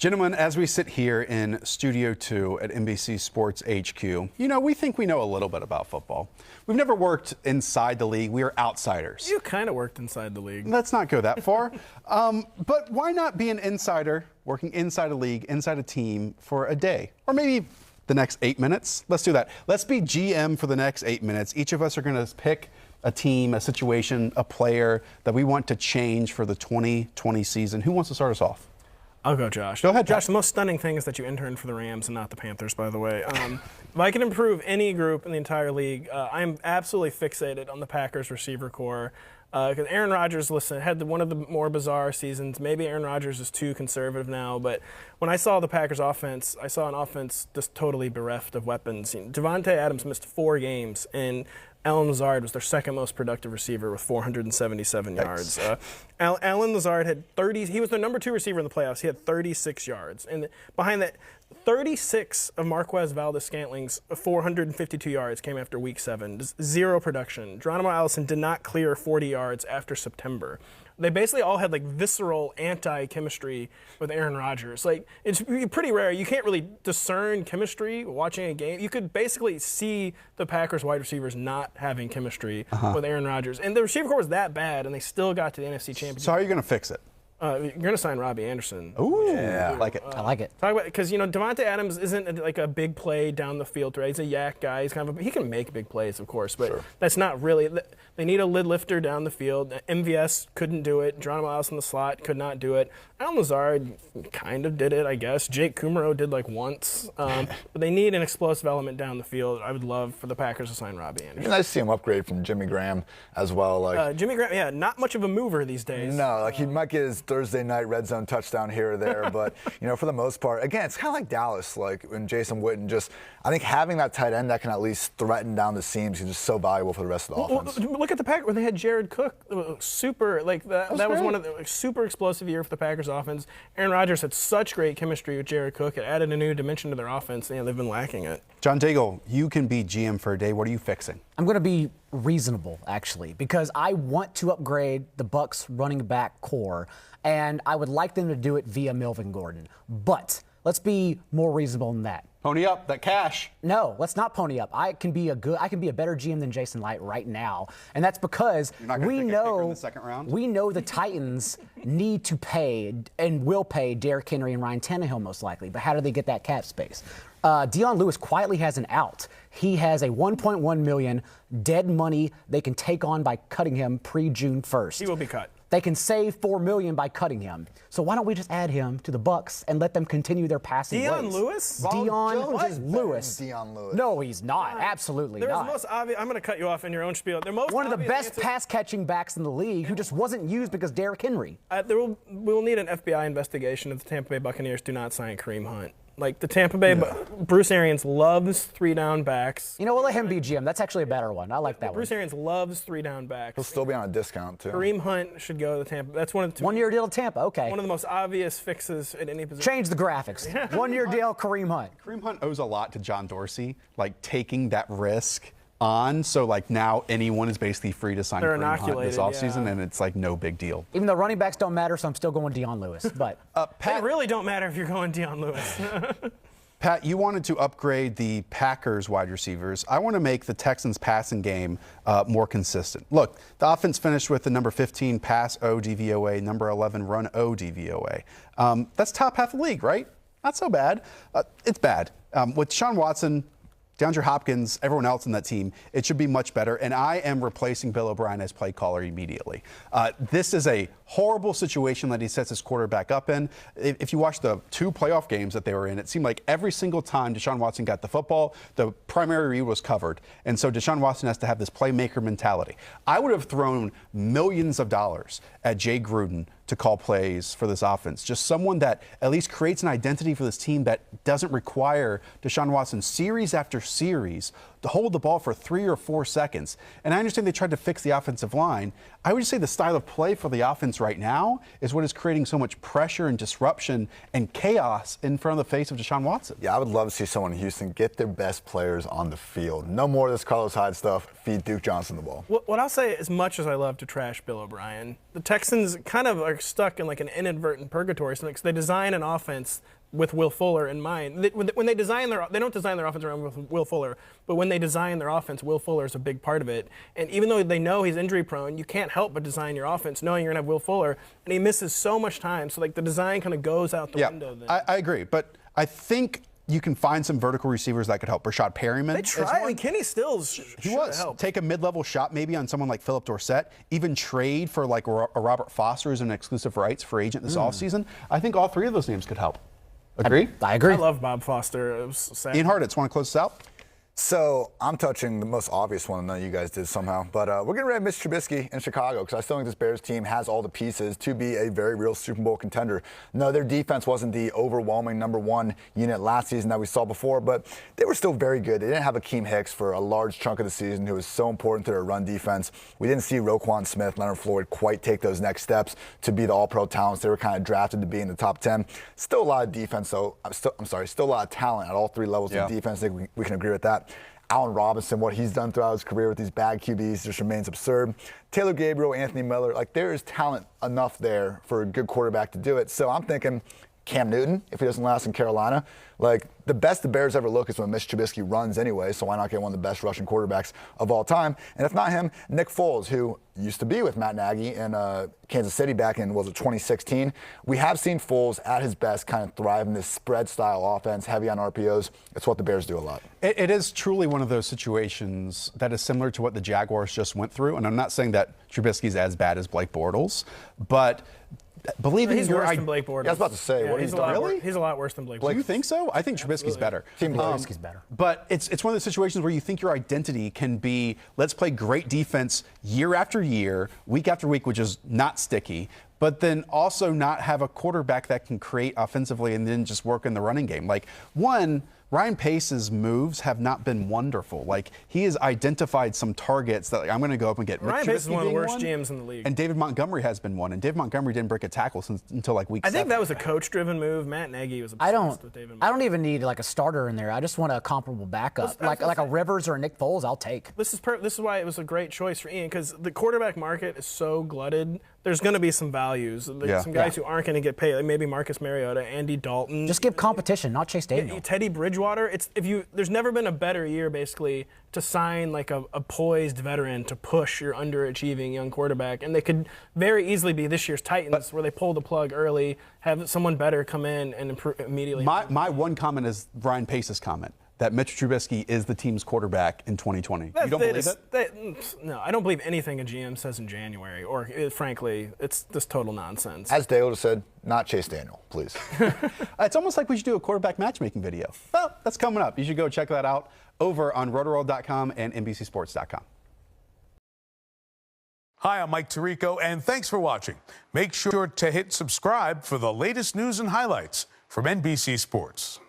Gentlemen, as we sit here in Studio 2 at NBC Sports HQ, we think we know a little bit about football. We've never worked inside the league. We are outsiders. You kind of worked inside the league. Let's not go that far. But why not be an insider working inside a league, inside a team for a day? Or maybe the next 8 minutes? Let's do that. Let's be GM for the next 8 minutes. Each of us are going to pick a team, a situation, a player that we want to change for the 2020 season. Who wants to start us off? I'll go, Josh. Go ahead, Josh. The most stunning thing is that you interned for the Rams and not the Panthers, by the way. If I can improve any group in the entire league, I'm absolutely fixated on the Packers receiver core. Because Aaron Rodgers, had one of the more bizarre seasons. Maybe Aaron Rodgers is too conservative now, but when I saw the Packers offense, I saw an offense just totally bereft of weapons. Davante Adams missed 4 games, and Allen Lazard was their second most productive receiver with 477 yards. Allen Lazard had 30. He was the number 2 receiver in the playoffs. He had 36 yards. And behind that, 36 of Marquez Valdes-Scantling's 452 yards came after Week 7. Just 0 production. Geronimo Allison did not clear 40 yards after September. They basically all had visceral anti-chemistry with Aaron Rodgers. It's pretty rare. You can't really discern chemistry watching a game. You could basically see the Packers wide receivers not having chemistry with Aaron Rodgers. And the receiver core was that bad, and they still got to the NFC Championship. So how are you going to fix it? You're going to sign Robbie Anderson. Ooh, yeah. I like it. I like it. Talk about because Davante Adams isn't a big play down the field, right? He's a yak guy. He's he can make big plays, of course, but that's not really. They need a lid lifter down the field. MVS couldn't do it. Geronimo Allison in the slot could not do it. Allen Lazard kind of did it, I guess. Jake Kumaro did once. But they need an explosive element down the field. I would love for the Packers to sign Robbie Anderson. It's nice to see him upgrade from Jimmy Graham as well. Jimmy Graham, yeah, not much of a mover these days. No, he might get his Thursday night red zone touchdown here or there, but for the most part, again, it's kind of like Dallas, when Jason Witten I think having that tight end that can at least threaten down the seams is just so valuable for the rest of the offense. Look at the Packers when they had Jared Cook, super that was one of the super explosive year for the Packers offense. Aaron Rodgers had such great chemistry with Jared Cook. It added a new dimension to their offense. They've been lacking it. John Daigle, you can be GM for a day. What are you fixing? I'm going to be reasonable, actually, because I want to upgrade the Bucs running back core, and I would like them to do it via Melvin Gordon. But let's be more reasonable than that. Pony up that cash. No, let's not pony up. I can be a better GM than Jason Light right now, and that's because we know in the second round? We know the Titans need to pay and will pay Derrick Henry and Ryan Tannehill most likely. But how do they get that cap space? Dion Lewis quietly has an out. He has a $1.1 million dead money they can take on by cutting him pre-June 1st. He will be cut. They can save $4 million by cutting him. So why don't we just add him to the Bucs and let them continue their passing Dion ways? Lewis? Dion Lewis. Dion Lewis. No, he's not. Absolutely There was not. the most obvious. I'm going to cut you off in your own spiel. One of the best pass-catching backs in the league who just wasn't used because Derrick Henry. We will need an FBI investigation if the Tampa Bay Buccaneers do not sign Kareem Hunt. The Tampa Bay, Bruce Arians loves 3-down backs. We'll let him be GM. That's actually a better one. I like that Bruce one. Arians loves 3-down backs. He'll still be on a discount, too. Kareem Hunt should go to Tampa. That's one of the 1-year deal to Tampa, okay. One of the most obvious fixes at any position. Change the graphics. 1-year deal, Kareem Hunt. Kareem Hunt owes a lot to John Dorsey, taking that risk on. So, now anyone is basically free to sign Kareem Hunt this offseason, and it's no big deal. Even though running backs don't matter, so I'm still going Dion Lewis. But Pat, they really don't matter if you're going Dion Lewis. Pat, you wanted to upgrade the Packers wide receivers. I want to make the Texans passing game more consistent. Look, the offense finished with the number 15 pass ODVOA, number 11 run ODVOA. That's top half of the league, right? Not so bad. It's bad. With Deshaun Watson, DeAndre Hopkins, everyone else in that team, it should be much better. And I am replacing Bill O'Brien as play caller immediately. This is a horrible situation that he sets his quarterback up in. If you watch the 2 playoff games that they were in, it seemed like every single time Deshaun Watson got the football, the primary read was covered. And so Deshaun Watson has to have this playmaker mentality. I would have thrown millions of dollars at Jay Gruden to call plays for this offense. Just someone that at least creates an identity for this team that doesn't require Deshaun Watson series after series hold the ball for 3 or 4 seconds. And I understand they tried to fix the offensive line. I would just say the style of play for the offense right now is what is creating so much pressure and disruption and chaos in front of the face of Deshaun Watson. Yeah, I would love to see someone in Houston get their best players on the field. No more of this Carlos Hyde stuff. Feed Duke Johnson the ball. What I'll say, as much as I love to trash Bill O'Brien, the Texans kind of are stuck in like an inadvertent purgatory because they design an offense with Will Fuller in mind. When they don't design their offense around Will Fuller, but when they design their offense, Will Fuller is a big part of it. And even though they know he's injury prone, you can't help but design your offense knowing you're going to have Will Fuller, and he misses so much time. So like the design kind of goes out the window then. I agree, but I think you can find some vertical receivers that could help. Rashad Perryman. They tried. I mean, Kenny Stills he was. Helped. Take a mid-level shot maybe on someone like Philip Dorsett. Even trade for like a Robert Foster as an exclusive rights free agent this offseason. I think all 3 of those names could help. Agree? I agree. I love Bob Foster. It was sad. Ian Hartitz, want to close this out? So I'm touching the most obvious one that you guys did somehow, but we're getting rid of Mitch Trubisky in Chicago because I still think this Bears team has all the pieces to be a very real Super Bowl contender. No, their defense wasn't the overwhelming #1 unit last season that we saw before, but they were still very good. They didn't have Akeem Hicks for a large chunk of the season, who was so important to their run defense. We didn't see Roquan Smith, Leonard Floyd quite take those next steps to be the all-pro talents they were kind of drafted to be in the top 10. Still a lot of defense, though. Still a lot of talent at all 3 levels of defense. I think we can agree with that. Allen Robinson, what he's done throughout his career with these bad QBs just remains absurd. Taylor Gabriel, Anthony Miller, like there is talent enough there for a good quarterback to do it. So I'm thinking Cam Newton, if he doesn't last in Carolina. Like, the best the Bears ever look is when Mitch Trubisky runs anyway, so why not get one of the best rushing quarterbacks of all time? And if not him, Nick Foles, who used to be with Matt Nagy in Kansas City back in, 2016? We have seen Foles at his best kind of thrive in this spread-style offense, heavy on RPOs. It's what the Bears do a lot. It is truly one of those situations that is similar to what the Jaguars just went through, and I'm not saying that Trubisky's as bad as Blake Bortles, but believing he's worse than Blake Bortles. Yeah, I was about to say, what he's done. Really? He's a lot worse than Blake Bortles. Do you think so? I think Trubisky's better. Trubisky's better. But it's one of those situations where you think your identity can be, let's play great defense year after year, week after week, which is not sticky, but then also not have a quarterback that can create offensively and then just work in the running game. Like, Ryan Pace's moves have not been wonderful. Like, he has identified some targets that, like, I'm going to go up and get. Ryan Pace is one of the worst GMs in the league. And David Montgomery has been one. And David Montgomery didn't break a tackle until like week 7. I think that was a coach-driven move. Matt Nagy was obsessed with David Montgomery. I don't even need like a starter in there. I just want a comparable backup. Like a Rivers or a Nick Foles, I'll take. This is why it was a great choice for Ian, because the quarterback market is so glutted. There's going to be some values. Some guys who aren't going to get paid, like maybe Marcus Mariota, Andy Dalton. Just give competition, not Chase Daniel. Teddy Bridgewater. There's never been a better year, basically, to sign like a poised veteran to push your underachieving young quarterback. And they could very easily be this year's Titans, where they pull the plug early, have someone better come in and improve immediately. My one comment is Ryan Pace's comment, that Mitch Trubisky is the team's quarterback in 2020. You don't believe it? No, I don't believe anything a GM says in January, or frankly, it's just total nonsense. As Dale just said, not Chase Daniel, please. It's almost like we should do a quarterback matchmaking video. Well, that's coming up. You should go check that out over on Rotoworld.com and NBCSports.com. Hi, I'm Mike Tirico, and thanks for watching. Make sure to hit subscribe for the latest news and highlights from NBC Sports.